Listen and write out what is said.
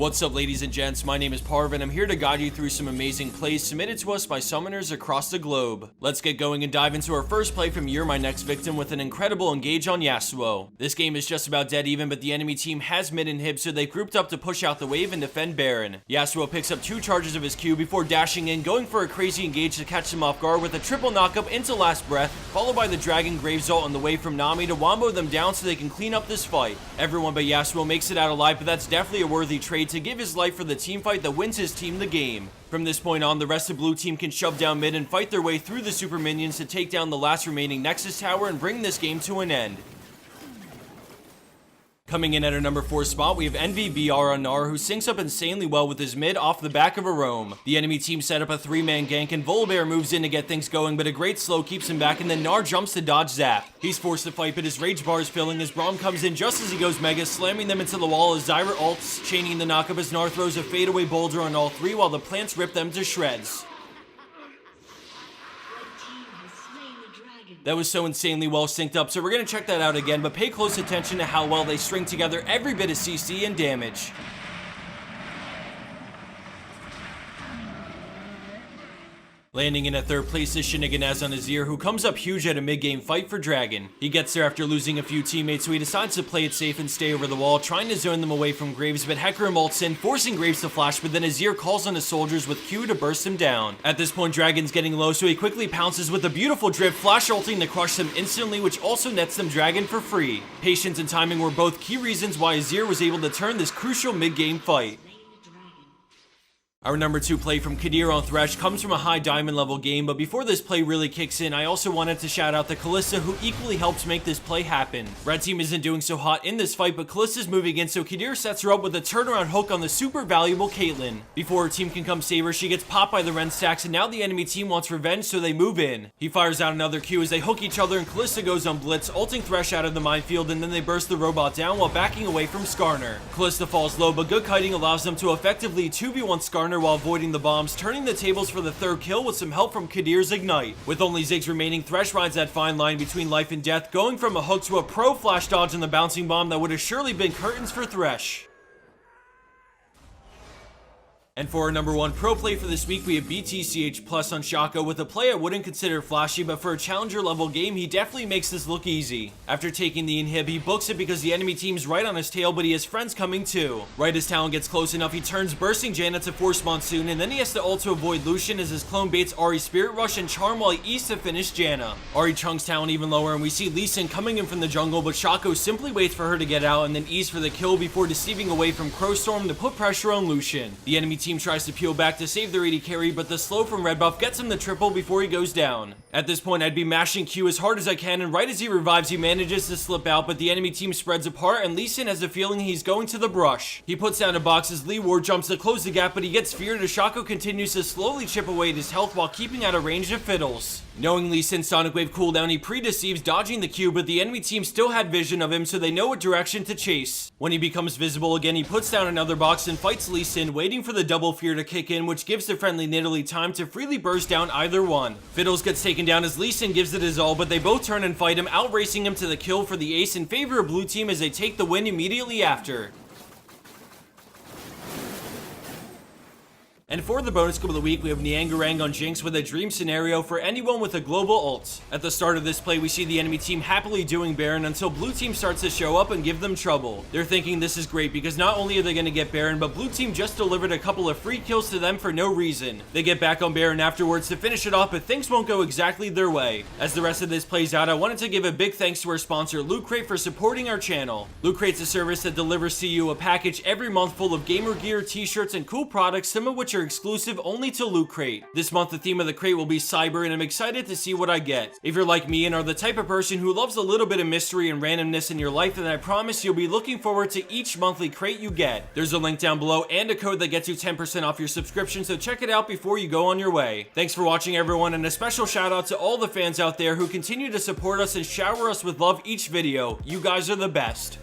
What's up, ladies and gents? My name is Parv and I'm here to guide you through some amazing plays submitted to us by summoners across the globe. Let's get going and dive into our first play from You're My Next Victim with an incredible engage on Yasuo. This game is just about dead even, but the enemy team has mid inhib, so they grouped up to push out the wave and defend Baron. Yasuo picks up 2 charges of his Q before dashing in, going for a crazy engage to catch them off guard with a triple knockup into Last Breath, followed by the Dragon Graves ult on the way from Nami to wombo them down so they can clean up this fight. Everyone but Yasuo makes it out alive, but that's definitely a worthy trade to give his life for the team fight that wins his team the game. From this point on, the rest of blue team can shove down mid and fight their way through the super minions to take down the last remaining Nexus tower and bring this game to an end. Coming in at our number 4 spot, we have NVBR on Gnar, who syncs up insanely well with his mid off the back of a roam. The enemy team set up a 3-man gank and Volibear moves in to get things going, but a great slow keeps him back and then Gnar jumps to dodge Zap. He's forced to fight, but his rage bar is filling as Braum comes in just as he goes mega, slamming them into the wall as Zyra ults, chaining the knockup as Gnar throws a fadeaway boulder on all 3 while the plants rip them to shreds. That was so insanely well synced up, so we're going to check that out again, but pay close attention to how well they string together every bit of CC and damage. Landing in at 3rd place is Shinigami on Azir, who comes up huge at a mid-game fight for Dragon. He gets there after losing a few teammates, so he decides to play it safe and stay over the wall, trying to zone them away from Graves, but Hecarim ults in, forcing Graves to flash, but then Azir calls on his soldiers with Q to burst him down. At this point, Dragon's getting low, so he quickly pounces with a beautiful drip, flash ulting to crush them instantly, which also nets them Dragon for free. Patience and timing were both key reasons why Azir was able to turn this crucial mid-game fight. Our number 2 play from Kadir on Thresh comes from a high diamond level game, but before this play really kicks in, I also wanted to shout out the Kalista, who equally helps make this play happen. Red team isn't doing so hot in this fight, but Kalista's moving in, so Kadir sets her up with a turnaround hook on the super valuable Caitlyn. Before her team can come save her, she gets popped by the Ren stacks, and now the enemy team wants revenge, so they move in. He fires out another Q as they hook each other, and Kalista goes on blitz, ulting Thresh out of the minefield, and then they burst the robot down while backing away from Skarner. Kalista falls low, but good kiting allows them to effectively 2v1 Skarner while avoiding the bombs, turning the tables for the 3rd kill with some help from Kadir's Ignite. With only Ziggs remaining, Thresh rides that fine line between life and death, going from a hook to a pro flash dodge on the bouncing bomb that would have surely been curtains for Thresh. And for our number 1 pro play for this week, we have BTCH Plus on Shaco with a play I wouldn't consider flashy, but for a challenger level game, he definitely makes this look easy. After taking the inhib, he books it because the enemy team's right on his tail, but he has friends coming too. Right as Talon gets close enough, he turns bursting Janna to force Monsoon, and then he has to ult to avoid Lucian as his clone baits Ahri Spirit Rush and Charm while he eats to finish Janna. Ahri chunks Talon even lower, and we see Lee Sin coming in from the jungle, but Shaco simply waits for her to get out and then E's for the kill before deceiving away from Crowstorm to put pressure on Lucian. The enemy team tries to peel back to save their AD carry, but the slow from Red Buff gets him the triple before he goes down. At this point, I'd be mashing Q as hard as I can, and right as he revives, he manages to slip out, but the enemy team spreads apart, and Lee Sin has a feeling he's going to the brush. He puts down a box as Lee Ward jumps to close the gap, but he gets feared as Shaco continues to slowly chip away at his health while keeping out of range of Fiddles. Knowing Lee Sin's Sonic Wave cooldown, he pre-deceives, dodging the Q, but the enemy team still had vision of him, so they know what direction to chase. When he becomes visible again, he puts down another box and fights Lee Sin, waiting for the double fear to kick in, which gives the friendly Nidalee time to freely burst down either one. Fiddles gets taken down as Lee Sin gives it his all, but they both turn and fight him, outracing him to the kill for the ace in favor of blue team as they take the win immediately after. And for the bonus clip of the week, we have Niangarang on Jinx with a dream scenario for anyone with a global ult. At the start of this play, we see the enemy team happily doing Baron until blue team starts to show up and give them trouble. They're thinking this is great because not only are they going to get Baron, but blue team just delivered a couple of free kills to them for no reason. They get back on Baron afterwards to finish it off, but things won't go exactly their way. As the rest of this plays out, I wanted to give a big thanks to our sponsor, Loot Crate, for supporting our channel. Loot Crate's a service that delivers to you a package every month full of gamer gear, t-shirts, and cool products, some of which are exclusive only to Loot Crate. This month the theme of the crate will be cyber, and I'm excited to see what I get. If you're like me and are the type of person who loves a little bit of mystery and randomness in your life, then I promise you'll be looking forward to each monthly crate you get. There's a link down below and a code that gets you 10% off your subscription, so check it out before you go on your way. Thanks for watching, everyone, and a special shout out to all the fans out there who continue to support us and shower us with love each video. You guys are the best.